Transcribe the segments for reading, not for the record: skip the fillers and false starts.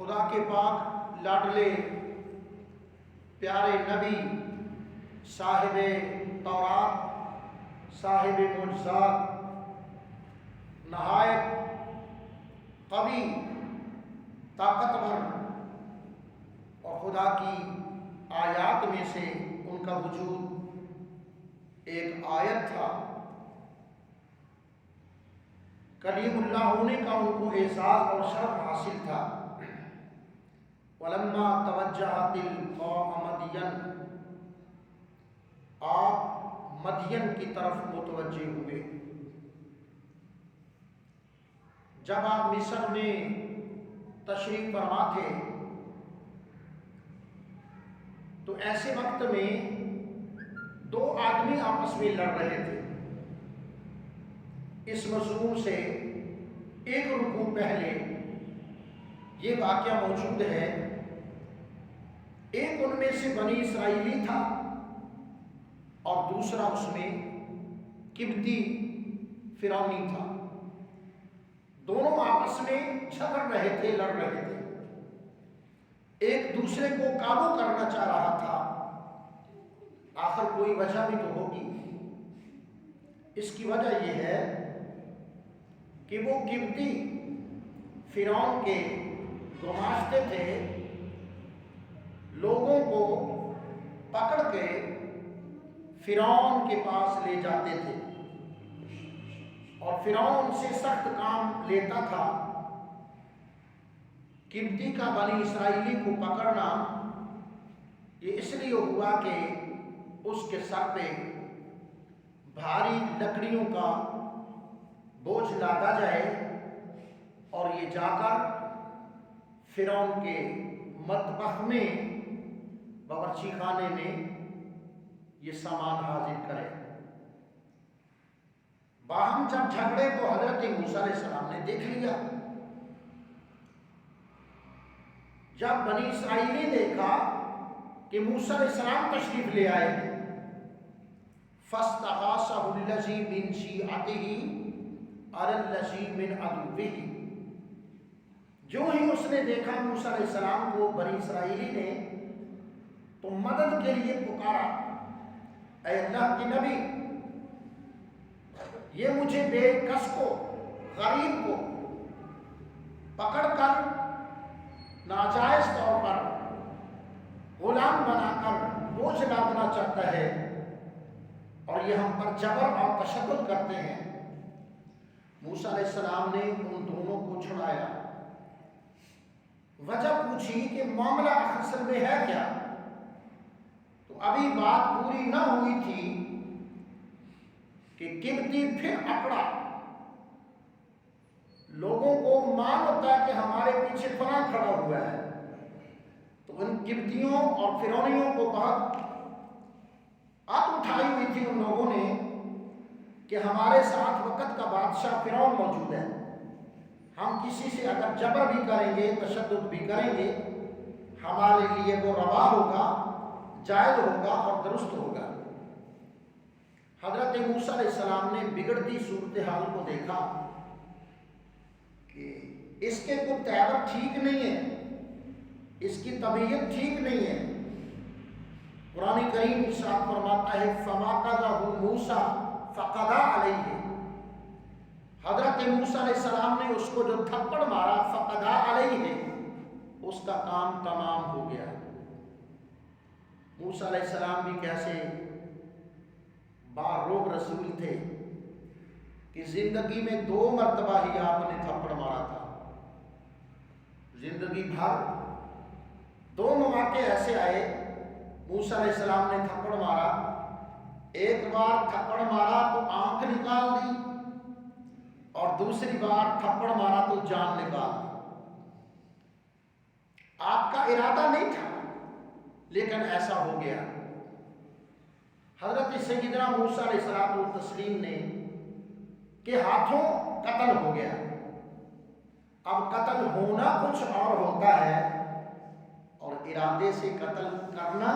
خدا کے پاک لاڈلے پیارے نبی صاحب تورات صاحب معجزات نہایت قوی طاقتور اور خدا کی آیات میں سے ان کا وجود ایک آیت تھا۔ کلیم اللہ ہونے کا ان کو اعزاز اور شرف حاصل تھا۔ وَلَمَّا تَوَجَّهَ تِلْقَاءَ مَدْيَنَ، آپ مدین کی طرف متوجہ ہوئے۔ جب آپ مصر میں تشریف فرما تھے تو ایسے وقت میں دو آدمی آپس میں لڑ رہے تھے۔ اس مضمون سے ایک رکوع پہلے یہ واقعہ موجود ہے۔ ایک ان میں سے بنی اسرائیلی تھا اور دوسرا اس میں قبطی فرعونی تھا۔ دونوں آپس میں جھگڑ رہے تھے، لڑ رہے تھے، ایک دوسرے کو قابو کرنا چاہ رہا تھا۔ آخر کوئی وجہ بھی تو ہوگی۔ اس کی وجہ یہ ہے کہ وہ قبطی فرعون کے گماشتے تھے، لوگوں کو پکڑ کے فرعون کے پاس لے جاتے تھے اور فرعون سے سخت کام لیتا تھا۔ قبطی کا بنی اسرائیلی کو پکڑنا یہ اس لیے ہوا کہ اس کے سر پہ بھاری لکڑیوں کا بوجھ لادا جائے اور یہ جا کر فرعون کے مطبخ میں، باورچی خانے میں یہ سامان حاضر کرے۔ باہم جب جھگڑے تو حضرت موسیٰ علیہ السلام نے دیکھ لیا۔ جب بنی اسرائیل نے دیکھا کہ موسیٰ علیہ السلام تشریف لے آئے ہیں، فَاسْتَغَاثَهُ الَّذِي مِنْ شِيعَتِهِ عَلَى الَّذِي مِنْ عَدُوِّهِ، جو ہی اس نے دیکھا موسیٰ علیہ السلام کو بنی اسرائیلی نے تو مدد کے لیے پکارا، اے اللہ کے نبی، یہ مجھے بے کس کو، غریب کو پکڑ کر ناجائز طور پر غلام بنا کر بوجھ لادنا چاہتا ہے اور یہ ہم پر جبر اور تشدد کرتے ہیں۔ موسیٰ علیہ السلام نے ان دونوں کو چھڑایا، وجہ پوچھی کہ معاملہ اصل میں ہے کیا؟ تو ابھی بات پوری نہ ہوئی تھی کہ قبطی پھر اکڑا۔ لوگوں کو مان ہوتا ہے کہ ہمارے پیچھے فلاں کھڑا ہوا ہے، تو ان قبطیوں اور فرعونیوں کو بہت آت اٹھائی ہوئی تھی ان لوگوں نے کہ ہمارے ساتھ وقت کا بادشاہ فرعون موجود ہے، ہم کسی سے اگر جبر بھی کریں گے، تشدد بھی کریں گے، ہمارے لیے وہ روا ہوگا، جائز ہوگا اور درست ہوگا۔ حضرت موسیٰ علیہ السلام نے بگڑتی صورتحال کو دیکھا کہ اس کے کچھ تیور ٹھیک نہیں ہے، اس کی طبیعت ٹھیک نہیں ہے۔ قرآن کریم ارشاد فرماتا ہے فَوَاقَذَهُ مُوسَىٰ فَقَضَىٰ عَلَيْهِ، حضرت موسیٰ علیہ السلام نے اس کو جو تھپڑ مارا فَقَضَىٰ عَلَيْهِ، اس کا کام تمام ہو گیا۔ موسیٰ علیہ السلام بھی کیسے باروب رسول تھے کہ زندگی میں 2 مرتبہ ہی آپ نے تھپڑ مارا تھا، زندگی بھر 2 مواقع ایسے آئے موسیٰ علیہ السلام نے تھپڑ مارا۔ ایک بار تھپڑ مارا تو آنکھ نکال دی اور دوسری بار تھپڑ مارا تو جان نکال دی۔ آپ کا ارادہ نہیں تھا لیکن ایسا ہو گیا۔ حضرت سیدنا موسیٰ علیہ السلام نے کہ ہاتھوں قتل ہو گیا۔ اب قتل ہونا کچھ اور ہوتا ہے اور ارادے سے قتل کرنا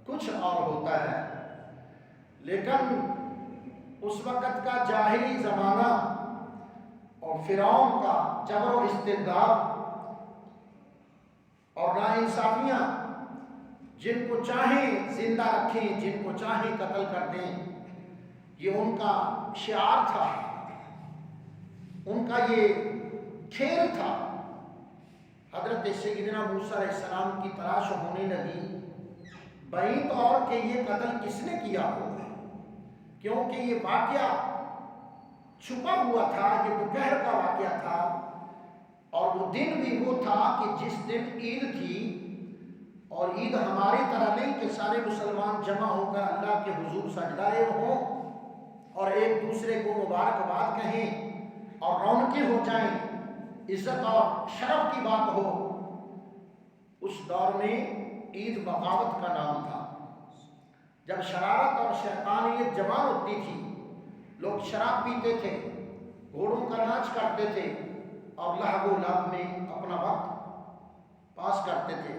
کچھ اور ہوتا ہے۔ لیکن اس وقت کا جاہلی زمانہ اور فرعون کا جبر و استبداد اور ناانصافیاں جن کو چاہیں زندہ رکھیں، جن کو چاہیں قتل کر دیں، یہ ان کا شعار تھا، ان کا یہ کھیل تھا۔ حضرت سیدنا موسیٰ علیہ السلام کی تلاش ہونے لگی بعید طور کہ یہ قتل کس نے کیا ہوگا، کیونکہ یہ واقعہ چھپا ہوا تھا، یہ دوپہر کا واقعہ تھا، اور وہ دن بھی وہ تھا کہ جس دن عید تھی، اور عید ہماری طرح نہیں کہ سارے مسلمان جمع ہو کر اللہ کے حضور سجدائے ہوں اور ایک دوسرے کو مبارکباد کہیں اور رونقیں ہو جائیں، عزت اور شرف کی بات ہو۔ اس دور میں عید بغاوت کا نام تھا، جب شرارت اور شیطانیت جمع ہوتی تھی، لوگ شراب پیتے تھے، گھوڑوں کا ناچ کرتے تھے اور لہو و لعب میں اپنا وقت پاس کرتے تھے۔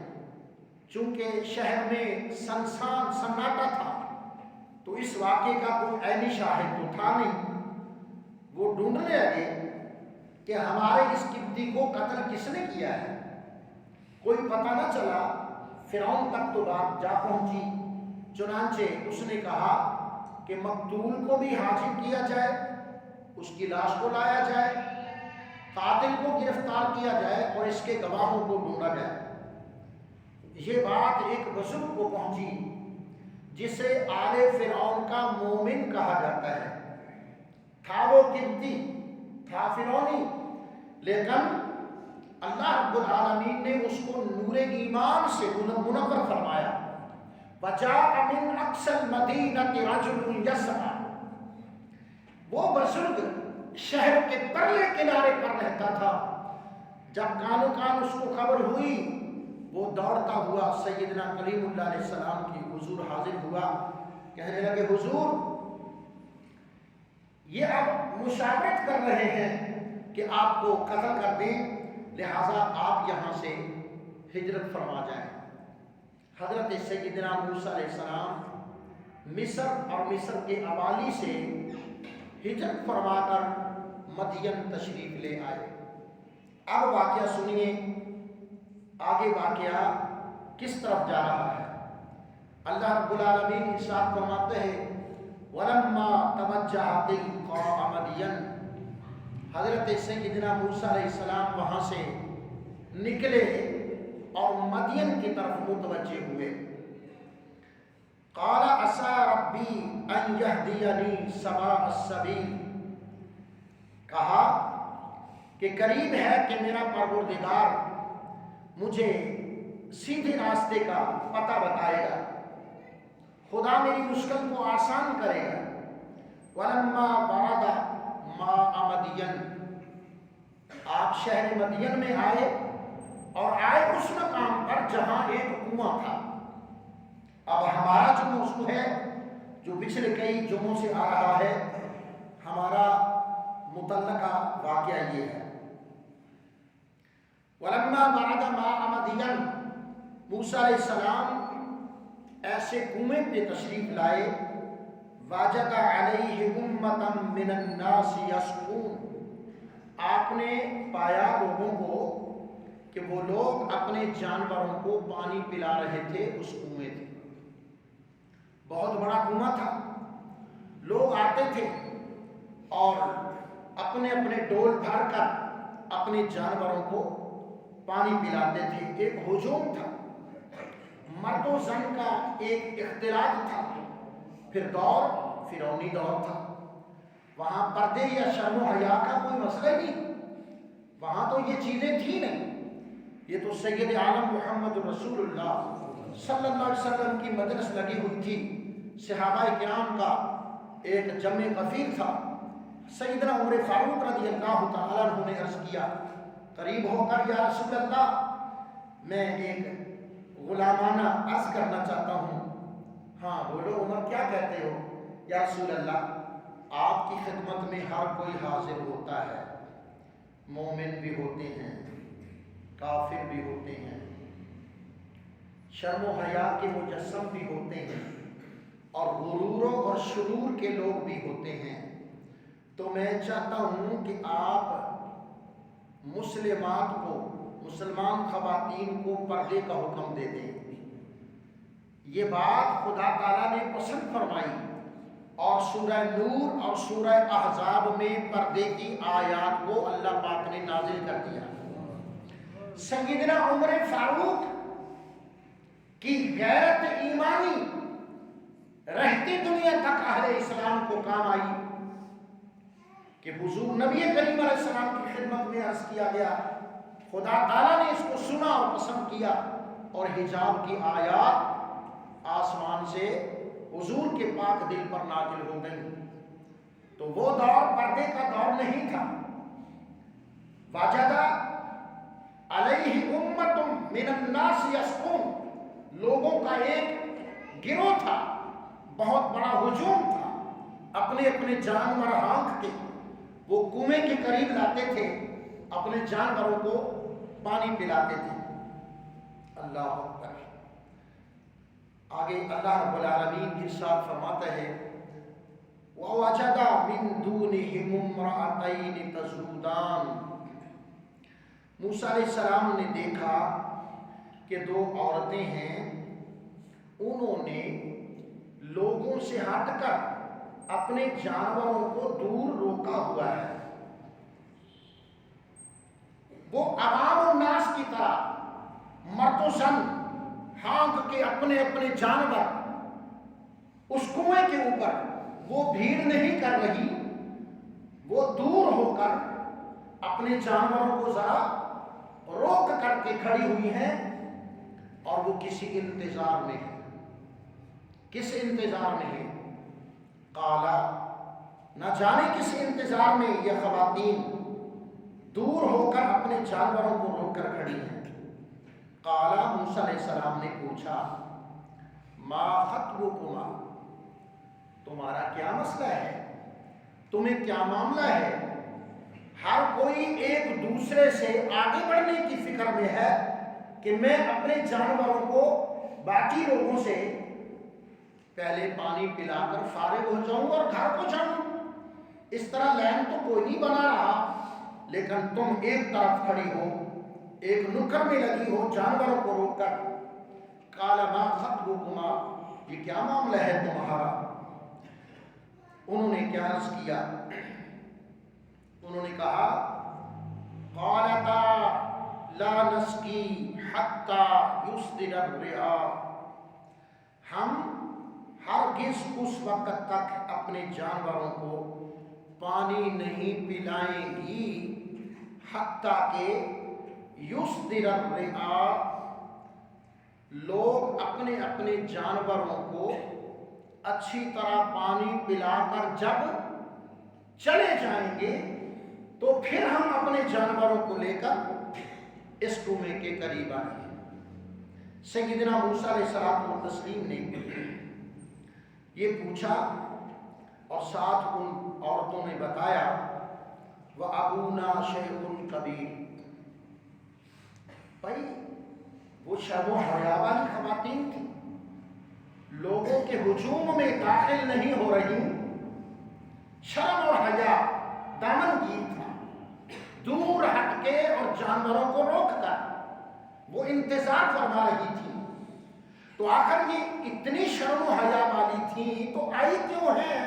چونکہ شہر میں سنسان سناٹا تھا تو اس واقعے کا کوئی عینی شاہد تو تھا نہیں۔ وہ ڈھونڈنے لگے کہ ہمارے اس قبطی کو قتل کس نے کیا ہے، کوئی پتہ نہ چلا۔ فرعون تک تو بات جا پہنچی، چنانچہ اس نے کہا کہ مقتول کو بھی حاضر کیا جائے، اس کی لاش کو لایا جائے، قاتل کو گرفتار کیا جائے اور اس کے گواہوں کو ڈھونڈا جائے۔ یہ بات ایک بزرگ کو پہنچی جسے آل فرعون کا مومن کہا جاتا ہے۔ تھا وہ قبطی، تھا فرعونی، لیکن اللہ رب العالمین نے اس کو نور ایمان سے منور فرمایا۔ وَجَاءَ مِنْ أَقْصَى الْمَدِينَةِ رَجُلٌ يَسْعَىٰ، وہ بزرگ شہر کے پرلے کنارے پر رہتا تھا۔ جب کانو کان اس کو خبر ہوئی، وہ دوڑتا ہوا سیدنا کلیم اللہ علیہ السلام کی حضور حاضر ہوا، کہنے لگے حضور یہ اب مشاورت کر رہے ہیں کہ آپ کو قتل کر دیں، لہٰذا آپ یہاں سے ہجرت فرما جائیں۔ حضرت سیدنا موسیٰ علیہ السلام مصر اور مصر کے اوالی سے ہجرت فرما کر مدین تشریف لے آئے۔ اب واقعہ سنیے، آگے واقعہ کس طرف جا رہا ہے۔ اللہ رب العالمین ارشاد فرماتے ہیں وَلَمَّا تَوَجَّهَ تِلْقَاءَ مَدْيَنَ، حضرت سیدنا موسیٰ علیہ السلام وہاں سے نکلے اور مدین کی طرف متوجہ ہوئے۔ قَالَ عَسَىٰ رَبِّي أَن يَهْدِيَنِي سَوَاءَ السَّبِيلِ، کہا کہ قریب ہے کہ میرا پروردگار مجھے سیدھے راستے کا پتہ بتائے گا، خدا میری مشکل کو آسان کرے گا۔ وَلَمَّا وَرَدَ مَاءَ مَدْيَنَ، آپ شہر مدین میں آئے اور آئے اس مقام پر جہاں ایک کنواں تھا۔ اب ہمارا جو موضوع ہے، جو پچھلے کئی جمعوں سے آ رہا ہے، ہمارا متعلقہ واقعہ یہ ہے۔ وَلَمَّا وَرَدَ مَاءَ مَدْيَنَ، موسیٰ علیہ السلام ایسے کنویں پہ تشریف لائے۔ وَجَدَ عَلَيْهِ أُمَّةً مِّنَ النَّاسِ يَسْقُونَ، آپ نے پایا لوگوں کو کہ وہ لوگ اپنے جانوروں کو پانی پلا رہے تھے اس کنویں سے۔ بہت بڑا کنواں تھا، لوگ آتے تھے اور اپنے اپنے ڈول بھر کر اپنے جانوروں کو پانی پلاتے تھے۔ ایک ہجوم تھا، مرد و زن کا ایک اختلاط تھا۔ پھر دور فرعونی دور تھا، وہاں پردے یا شرم و حیا کا کوئی مسئلہ نہیں، وہاں تو یہ چیزیں تھی نہیں۔ یہ تو سید عالم محمد رسول اللہ صلی اللہ علیہ وسلم کی مجلس لگی ہوئی تھی، صحابہ کرام کا ایک جمع غفیر تھا۔ سیدنا عمر فاروق رضی اللہ تعالیٰ عنہ نے عرض کیا قریب ہو کر، یا رسول اللہ میں ایک غلامانہ عرض کرنا چاہتا ہوں۔ ہاں بولو عمر، کیا کہتے ہو؟ یا رسول اللہ آپ کی خدمت میں ہر کوئی حاضر ہوتا ہے، مومن بھی ہوتے ہیں، کافر بھی ہوتے ہیں، شرم و حیا کے مجسم بھی ہوتے ہیں، اور غرور اور شرور کے لوگ بھی ہوتے ہیں۔ تو میں چاہتا ہوں کہ آپ مسلمات کو مسلمان خواتین کو پردے کا حکم دے دیں۔ یہ بات خدا تعالیٰ نے پسند فرمائی اور سورہ نور اور سورہ احزاب میں پردے کی آیات کو اللہ پاک نے نازل کر دیا۔ سیدنا عمر فاروق کی غیرت ایمانی رہتی دنیا تک اہل اسلام کو کام آئی کہ حضور نبی کریم علیہ السلام کی خدمت میں عرض کیا گیا، خدا تعالیٰ نے اس کو سنا اور پسند کیا اور حجاب کی آیات آسمان سے حضور کے پاک دل پر نازل ہو گئی۔ تو وہ دور پردے کا دور نہیں تھا۔ واجدہ علیہ امت من الناس یسقون، لوگوں کا ایک گروہ تھا، بہت بڑا ہجوم تھا، اپنے اپنے جانور ہانک کے وہ کنویں کے قریب لاتے تھے، اپنے جانوروں کو پانی پلاتے تھے۔ اللہ اکبر۔ آگے اللہ رب العالمین ارشاد فرماتا ہے وَوَجَدَ مِن دُونِهِمُ امْرَأَتَيْنِ تَذُودَانِ، موسیٰ علیہ السلام نے دیکھا کہ دو عورتیں ہیں، انہوں نے لوگوں سے ہٹ کر اپنے جانوروں کو دور روکا ہوا ہے۔ وہ عوام الناس کی طرح مرد و زن ہانک کے اپنے اپنے جانور اس کنویں کے اوپر وہ بھیڑ نہیں کر رہی، وہ دور ہو کر اپنے جانوروں کو ذرا روک کر کے کھڑی ہوئی ہیں اور وہ کسی انتظار میں ہے۔ کس انتظار میں ہے؟ قالا، نہ جانے کس انتظار میں یہ خواتین دور ہو کر اپنے جانوروں کو روک کر کھڑی ہیں۔ قالا، موسیٰ علیہ السلام نے پوچھا ما خطبکما، تمہارا کیا مسئلہ ہے، تمہیں کیا معاملہ ہے؟ ہر کوئی ایک دوسرے سے آگے بڑھنے کی فکر میں ہے کہ میں اپنے جانوروں کو باقی لوگوں سے پہلے پانی پلا کر فارغ ہو جاؤں اور گھر کو جاؤں۔ اس طرح لائن تو کوئی نہیں بنا رہا، لیکن تم ایک طرف کھڑی ہو، ایک نکر میں لگی ہو جانوروں کو روک کر۔ قال ما خطبکما، یہ کیا معاملہ ہے تمہارا؟ انہوں نے کیا عرض کیا؟ انہوں نے کہا قالتا لا نسقی حتی یصدر الرعاء، ہم ہرگز اس وقت تک اپنے جانوروں کو پانی نہیں پلائیں گی حتیٰ کہ یصدر الرعاء، لوگ اپنے اپنے جانوروں کو اچھی طرح پانی پلا کر جب چلے جائیں گے تو پھر ہم اپنے جانوروں کو لے کر اس کنویں کے قریب آئیں گے۔ سیدنا موسیٰ علیہ السلام و تسلیم نے یہ پوچھا اور ساتھ ان عورتوں نے بتایا وَأَبُونَا شَيْخٌ کبیر، بھائی وہ شرم و حیا والی خواتین تھی، لوگوں کے ہجوم میں داخل نہیں ہو رہی، شرم اور حیا دامن گیر تھا، دور ہٹ کے اور جانوروں کو روک کر وہ انتظار فرما رہی تھی۔ تو آخر یہ اتنی شرم و حیا والی تھی تو آئی کیوں ہے؟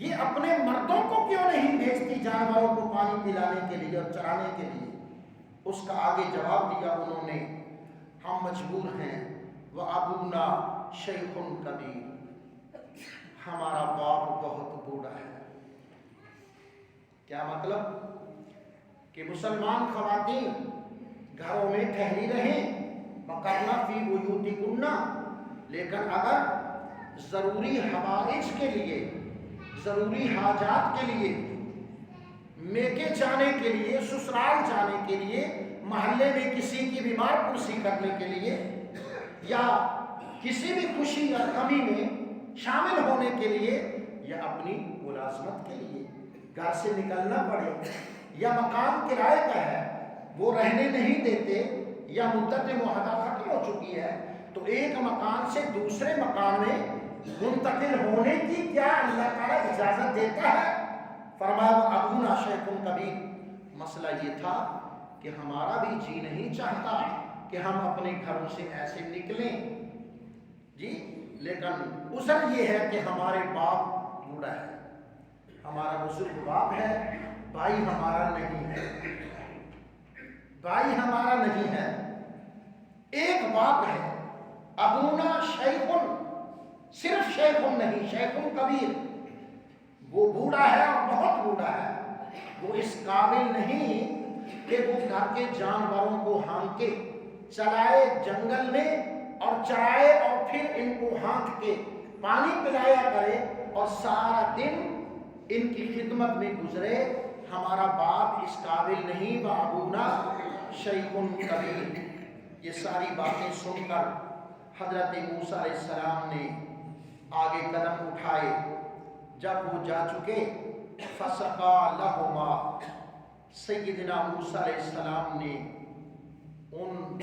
یہ اپنے مردوں کو کیوں نہیں بھیجتی جانوروں کو پانی پلانے کے لیے اور چرانے کے لیے؟ اس کا آگے جواب دیا انہوں نے ہم مجبور ہیں، وَأَبُونَا شَيْخٌ کبیر، ہمارا باپ بہت بوڑھا ہے۔ کیا مطلب؟ کہ مسلمان خواتین گھروں میں ٹھہری رہیں وَقَرْنَ فِي بُيُوتِكُنَّ، لیکن اگر ضروری حوائج کے لیے، ضروری حاجات کے لیے، میکے جانے کے لیے، سسرال جانے کے لیے، محلے میں کسی کی بیمار پرسی کرنے کے لیے یا کسی بھی خوشی یا غمی میں شامل ہونے کے لیے یا اپنی ملازمت کے لیے گھر سے نکلنا پڑے، یا مکان کرائے کا ہے وہ رہنے نہیں دیتے یا مدت معاہدہ ختم ہو چکی ہے، تو ایک مکان سے دوسرے مکان میں منتقل ہونے کی کیا اللہ تعالیٰ اجازت دیتا ہے؟ فرمایا وَأَبُونَا شَيْخٌ کبیر۔ مسئلہ یہ تھا کہ ہمارا بھی جی نہیں چاہتا کہ ہم اپنے گھروں سے ایسے نکلیں جی، لیکن عذر یہ ہے کہ ہمارے باپ بوڑھا ہے، ہمارا بزرگ باپ ہے، بھائی ہمارا نہیں ہے، بھائی ہمارا نہیں ہے، ایک باپ ہے، ابونا شیخن، صرف شیخن نہیں، شیخن کبیر، وہ بوڑھا ہے اور بہت بوڑھا ہے، وہ اس قابل نہیں کہ وہ گھر کے جانوروں کو ہانک کے چلائے جنگل میں اور چرائے اور پھر ان کو ہانک کے پانی پلایا کرے اور سارا دن ان کی خدمت میں گزرے۔ ہمارا باپ اس قابل نہیں، وابونا شیخ کبیر۔ یہ ساری باتیں سن کر حضرت موسیٰ علیہ السلام نے آگے قدم اٹھائے۔ جب وہ جا چکے فسقا لہما، سیدنا موسیٰ علیہ السلام نے ان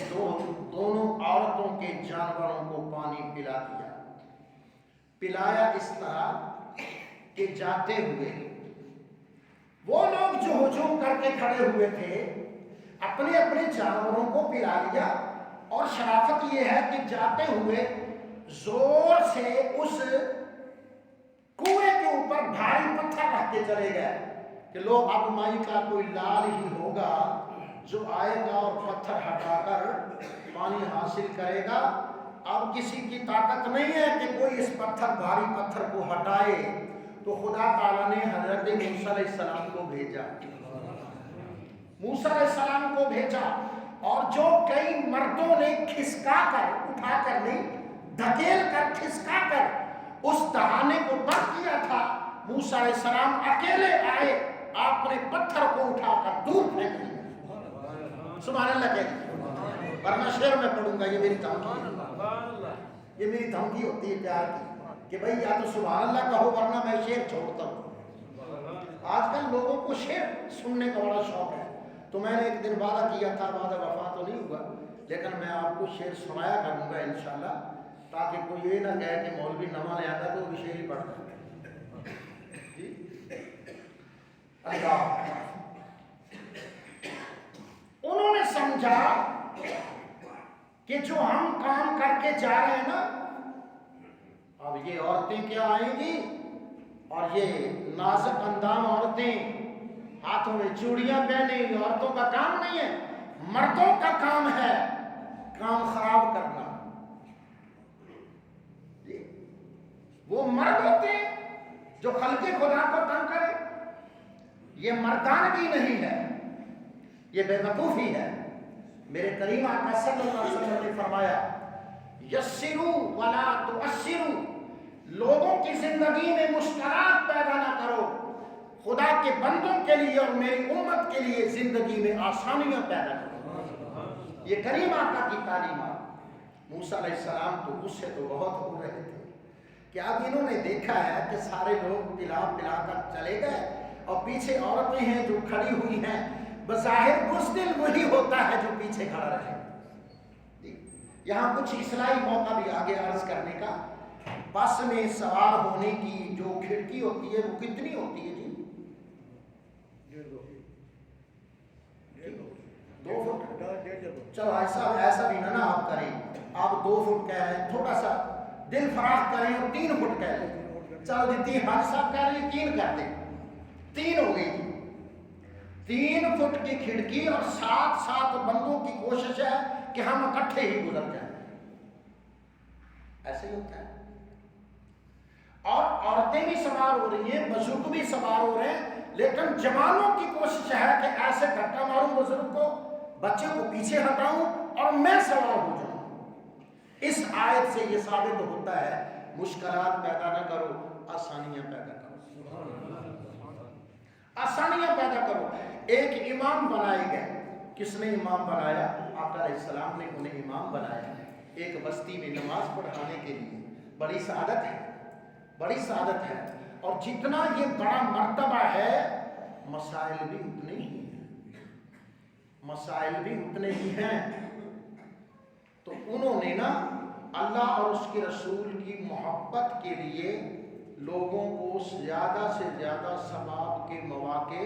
دونوں عورتوں کے جانوروں کو پانی پلا دیا۔ پلایا اس طرح کہ جاتے ہوئے وہ لوگ جو ہجوم کر کے کھڑے ہوئے تھے اپنے اپنے جانوروں کو پلا لیا، اور شرافت یہ ہے کہ جاتے ہوئے زور سے اس کنویں کے اوپر بھاری پتھر رکھ کے چلے گئے کہ لو اب مائی کا کوئی لال ہی ہوگا جو آئے گا اور پتھر ہٹا کر پانی حاصل کرے گا۔ اب کسی کی طاقت نہیں ہے کہ کوئی اس بھاری پتھر کو ہٹائے، تو خدا تعالیٰ نے حضرت موسیٰ علیہ السلام کو بھیجا، موسیٰ علیہ السلام کو بھیجا، اور جو کئی مردوں نے کھسکا کر، اٹھا کر نہیں، دھکیل کر کھسکا کر اس دہانے کو بند کیا تھا، موسیٰ علیہ السلام اکیلے آئے، آپ نے پتھر کو اٹھا کر دور پھینک دیا۔ سبحان اللہ کہتے، ورنہ شعر میں پڑھوں گا، یہ میری دھمکی ہے، یہ میری دھمکی ہوتی ہے پیار کی کہ بھئی یا تو سبحان اللہ کہو ورنہ میں شعر چھوڑتا ہوں۔ آج کل لوگوں کو شعر سننے کا بڑا شوق ہے، تو میں نے ایک دن وعدہ کیا تھا، وعدہ وفا تو نہیں ہوا، لیکن میں آپ کو شعر سنایا کروں گا انشاءاللہ، تاکہ کوئی یہ نہ کہے کہ مولوی نواں لے آتا تو وہ شعر ہی پڑھتا ہے۔ اللہ انہوں نے سمجھا کہ جو ہم کام کر کے جا رہے ہیں نا، اب یہ عورتیں کیا آئیں گی، اور یہ نازک اندام عورتیں ہاتھوں میں چوڑیاں پہنے، یہ عورتوں کا کام نہیں ہے، مردوں کا کام ہے کام خراب کرنا۔ وہ مرد ہوتے ہیں جو خلق خدا کو تنگ کرے، یہ مردانگی نہیں ہے، یہ بے وقوفی ہے۔ میرے کریم آقا صلی اللہ علیہ وسلم نے فرمایا یسروا ولا تعسروا، لوگوں کی زندگی میں مشکلات پیدا نہ کرو، خدا کے بندوں کے لیے اور میری امت کے لیے زندگی میں آسانیاں پیدا کرو۔ یہ کریم آقا کی تعلیمات۔ موسیٰ علیہ السلام تو غصے تو بہت ہو رہے تھے کہ اب انہوں نے دیکھا ہے کہ سارے لوگ پلا کر چلے گئے اور پیچھے عورتیں ہیں جو کھڑی ہوئی ہیں، بظاہر بزدل وہی ہوتا ہے جو پیچھے کھڑا رہے۔ یہاں کچھ اصلاحی موقع بھی آگے عرض کرنے کا۔ بس میں سوار ہونے کی جو کھڑکی ہوتی ہے وہ کتنی ہوتی ہے جی؟ 2 فٹ۔ چلو ایسا بھی نہ آپ کریں، آپ 2 فٹ کہہ رہے ہیں، تھوڑا سا دل فراخ کریں اور 3 فٹ کہہ لیں۔ چلو جی 3، حاج صاحب کہہ رہے ہیں 3 کر دیں، 3 ہو گئی۔ 3 فٹ کی کھڑکی اور 7 بندوں کی کوشش ہے کہ ہم اکٹھے ہی گزر جائیں، ایسے ہی ہوتا ہے۔ اور عورتیں بھی سوار ہو رہی ہیں، بزرگ بھی سوار ہو رہے ہیں، لیکن جوانوں کی کوشش ہے کہ ایسے دھکا ماروں بزرگ کو، بچے کو پیچھے ہٹاؤں اور میں سوار ہو جاؤں۔ اس آیت سے یہ ثابت ہوتا ہے مشکلات پیدا نہ کرو، آسانیاں پیدا کرو، آسانیاں پیدا کرو۔ ایک امام بنائے گئے، کس نے امام بنایا؟ آقا علیہ السلام نے انہیں امام بنایا ایک بستی میں نماز پڑھانے کے لیے۔ بڑی سعادت ہے، بڑی سعادت ہے، اور جتنا یہ بڑا مرتبہ ہے مسائل بھی اتنے ہی ہیں، مسائل بھی اتنے ہی ہیں۔ تو انہوں نے نا اللہ اور اس کے رسول کی محبت کے لیے لوگوں کو زیادہ سے زیادہ ثواب کے مواقع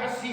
80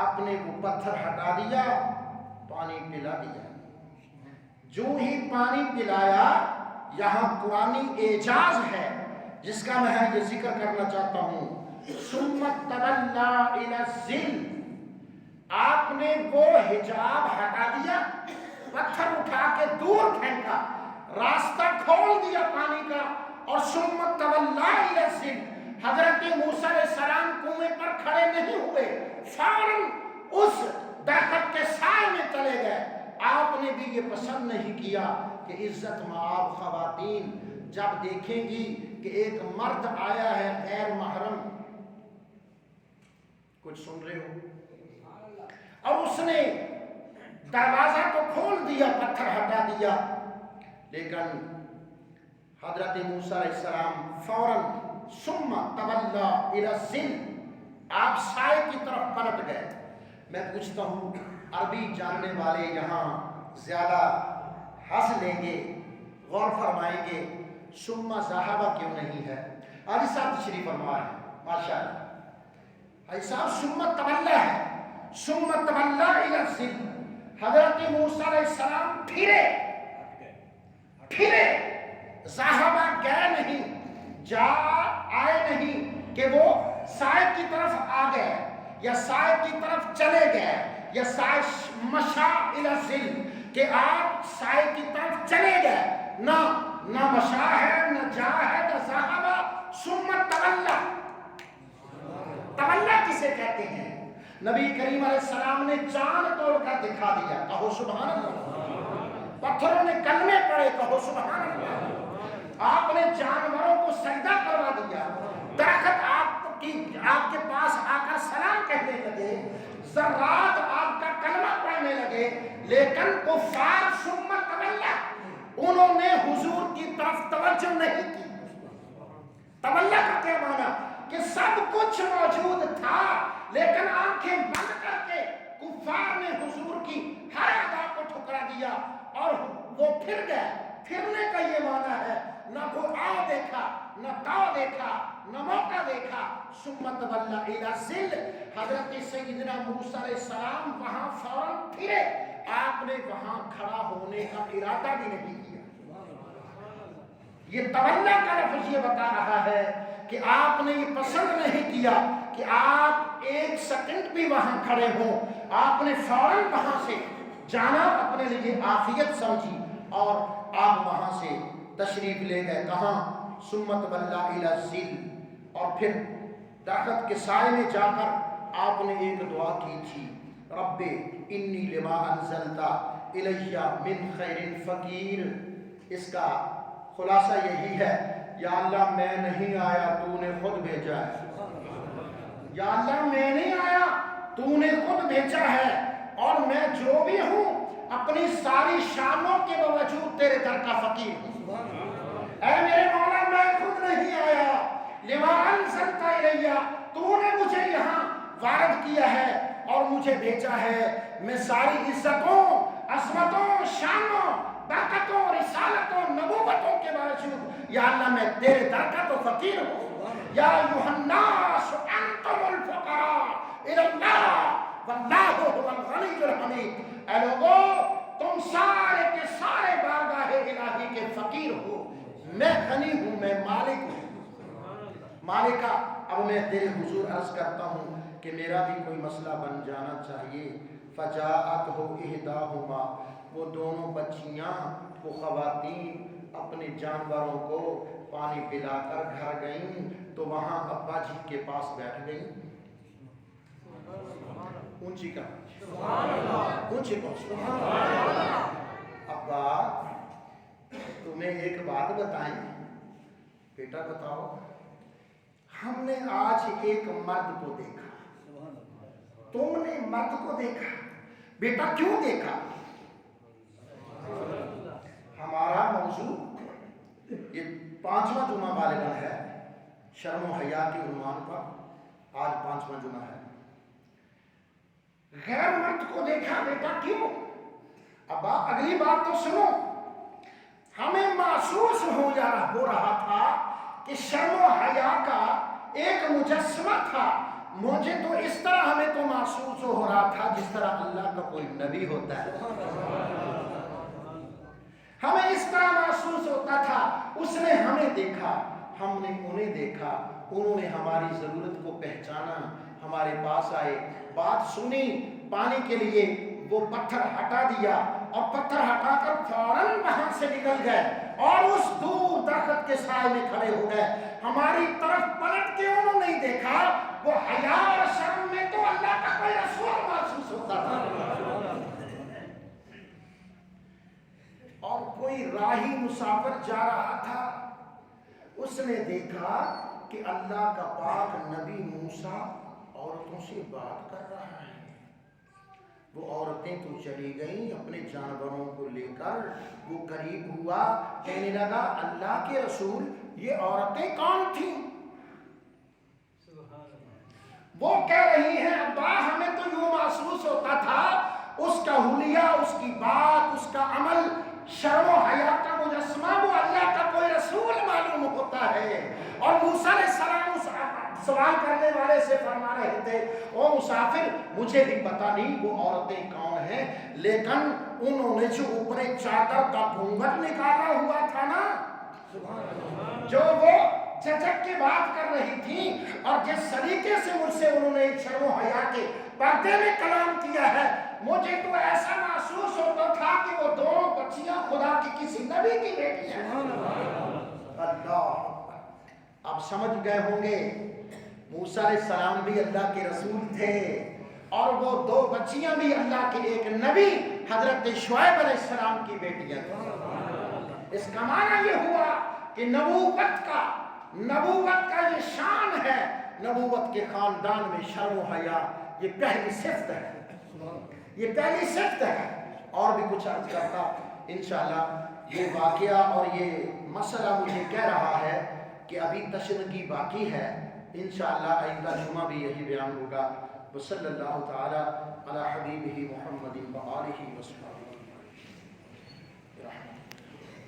آپ نے وہ پتھر ہٹا دیا، پانی پلا دیا۔ جو ہی پانی پلایا، یہاں قرآنی اعجاز ہے جس کا میں یہ ذکر کرنا چاہتا ہوں۔ ثم تولى الى الظل، آپ نے وہ حجاب ہٹا دیا، پتھر اٹھا کے دور پھینکا، راستہ کھول دیا پانی کا، اور ثم تولى الى الظل، حضرت موسیٰ علیہ السلام کنویں پر کھڑے نہیں ہوئے، فوراً اس درخت کے سائے میں چلے گئے۔ آپ نے بھی یہ پسند نہیں کیا کہ عزت مآب خواتین جب دیکھیں گی کہ ایک مرد آیا ہے غیر محرم، کچھ سن رہے ہو، اور اس نے دروازہ تو کھول دیا، پتھر ہٹا دیا، لیکن حضرت موسیٰ علیہ السلام فوراً ثم تولى الى الظل، آپ سائے کی طرف پلٹ گئے۔ میں پوچھتا ہوں، عربی جاننے والے یہاں زیادہ ہنس لیں گے، غور فرمائیں گے، ثم ذهب کیوں نہیں ہے؟ حاجی صاحب تشریف فرما ہے، ماشاءاللہ۔ حاجی صاحب ثم تولى ہے، ثم تولى الى الظل، حضرت موسیٰ علیہ السلام پھرے، ذهب گئے نہیں، جا آئے نہیں کہ وہ سائے کی طرف آ گئے یا سائے کی طرف چلے گئے، یا سائے مشا الى الظل کہ آپ سائے کی طرف چلے گئے، نہ مشا ہے، نہ جا ہے، نہ ذهب۔ ثم تولى، تولى کسے کہتے ہیں؟ نبی کریم علیہ السلام نے چاند توڑ کر دکھا دیا، کہو سبحان اللہ۔ پتھروں نے کلمے پڑے، کہو سبحان اللہ۔ آپ نے جانوروں کو سجدہ کروا دیا، درخت آپ کے پاس آ کر سلام کہنے لگے، ذرات آپ کا کلمہ پڑھنے لگے، لیکن کفار ثم تولى، انہوں نے حضور کی طرف توجہ نہیں کی۔ تولى کا کیا معنی؟ کہ سب کچھ موجود تھا، لیکن آنکھیں بند کر کے کفار نے حضور کی ہر ادا کو ٹھکرا دیا اور وہ پھر گئے۔ پھرنے کا یہ معنی ہے، نہ کوئی آؤ دیکھا، نہ تاؤ دیکھا، نہ موقع دیکھا۔ ثم تولى الى الظل، حضرت سیدنا موسیٰ علیہ السلام وہاں فوراً پھرے، آپ نے وہاں کھڑا ہونے کا ارادہ بھی نہیں کیا۔ یہ تولى کا لفظ یہ بتا رہا ہے کہ آپ نے یہ پسند نہیں کیا کہ آپ ایک سیکنڈ بھی وہاں کھڑے ہوں، آپ نے فوراً وہاں سے جانا اپنے لیے عافیت سمجھی اور آپ وہاں سے تشریف لے گئے۔ کہاں؟ ثم تولى الى الظل، اور پھر درخت کے سائے میں جا کر آپ نے ایک دعا کی تھی، رب انی لما انزلت الی من خیر فقیر۔ اس کا خلاصہ یہی ہے، یا اللہ میں نہیں آیا، تو نے خود بھیجا ہے، یا اللہ میں نہیں آیا، تو نے خود بھیجا ہے، اور میں جو بھی ہوں اپنی ساری شانوں کے باوجود تیرے در کا فقیر ہوں۔ اے میرے مولا، میں خود نہیں آیا، لما انزلت الی، تو نے مجھے یہاں وارد کیا ہے اور مجھے بھیجا ہے۔ میں ساری عزتوں، عظمتوں، شانوں، برکتوں، رسالتوں، نبوتوں کے باوجود یا اللہ میں تیرے در کا تو فقیر ہوں۔ یا ایھا الناس انتم الفقراء الی اللہ واللہ هو الغنی الحمید۔ اے لوگو، تم سارے کے سارے بارگاہ الہی کے فقیر ہو، میں غنی ہوں، میں مالک ہوں۔ مالکہ، اب میں تیرے حضور عرض کرتا ہوں کہ میرا بھی کوئی مسئلہ بن جانا چاہیے۔ فجاءتہ احداہما، وہ دونوں بچیاں، وہ خواتین اپنے جانوروں کو پانی پلا کر گھر گئیں تو وہاں ابا جی کے پاس بیٹھ گئیں۔ اونچی کا اونچی کو ابا تمہیں ایک بات بتائیں؟ بیٹا بتاؤ۔ ہم نے آج ایک مرد کو دیکھا۔ تم نے مرد کو دیکھا؟ بیٹا کیوں دیکھا؟ ہمارا موضوع یہ 5واں جمعہ غالباً ہے، شرم و حیا کے عنوان پر آج 5واں جمعہ ہے۔ غیر مرد کو دیکھا، بیٹا کیوں؟ ابا اگلی بات تو سنو۔ ہمیں محسوس ہو رہا تھا کہ شرم و حیا کا ایک مجسمہ تھا مجھے تو اس طرح ہمیں تو محسوس ہو رہا تھا جس طرح اللہ کا کوئی نبی ہوتا ہے. ہمیں اس طرح محسوس ہوتا تھا. اس نے ہمیں دیکھا, ہم نے انہیں دیکھا, انہوں نے ہماری ضرورت کو پہچانا, ہمارے پاس آئے, بات سنی, پانی کے لیے وہ پتھر ہٹا دیا اور پتھر ہٹا کر فوراً وہاں سے نکل گئے اور اس دور درخت کے سائے میں کھڑے ہو گئے. ہماری طرف پلٹ کے انہوں نے دیکھا, وہ حیا اور شرم میں تو اللہ کا کوئی رسول محسوس ہوتا تھا. اور کوئی راہی مسافر جا رہا تھا, اس نے دیکھا کہ اللہ کا پاک نبی موسیٰ عورتوں سے بات کر رہا ہے. وہ عورتیں تو چلی گئیں اپنے جانوروں کو لے کر. وہ قریب ہوا, کہنے لگا اللہ کے رسول یہ عورتیں کون تھیں؟ وہ کہہ رہی ہیں ابا ہمیں تو یوں محسوس ہوتا تھا اس کا حلیہ, اس کی بات, اس کا عمل, شرم و حیا کا مجسمہ وہ اللہ کا کوئی رسول معلوم ہوتا ہے. اور موسیٰ علیہ السلام اس سوال کرنے والے سے فرما رہے تھے او مسافر مجھے بھی پتا نہیں وہ عورتیں کون ہیں, لیکن انہوں نے جو اوپر چادر کا گھونگھٹ نکالا ہوا تھا نا, جو وہ جھجک کے بات کر رہی تھی اور جس طریقے سے مجھ سے انہوں نے شرم و حیا کے پردے میں کلام کیا ہے, مجھے تو ایسا محسوس ہوتا تھا کہ وہ دونوں بچیاں خدا کی کسی نبی کی بیٹی ہیں. اللہ, اب سمجھ گئے ہوں گے موسیٰ علیہ السلام بھی اللہ کے رسول تھے اور وہ دو بچیاں بھی اللہ کے ایک نبی حضرت شعیب علیہ السلام کی بیٹیاں تھیں. اس کا معنی یہ ہوا کہ نبوت کا یہ شان ہے, نبوت کے خاندان میں شرم و حیا یہ پہلی صفت ہے, یہ پہلی صفت ہے. اور بھی کچھ عرض کرتا انشاءاللہ. یہ واقعہ اور یہ مسئلہ مجھے کہہ رہا ہے کہ ابھی تشنگی باقی ہے, انشاءاللہ آئندہ جمعہ بھی یہی بیان ہوگا. وصلی اللہ تعالی علی حبیبہ محمد و آلہ وصحبہ.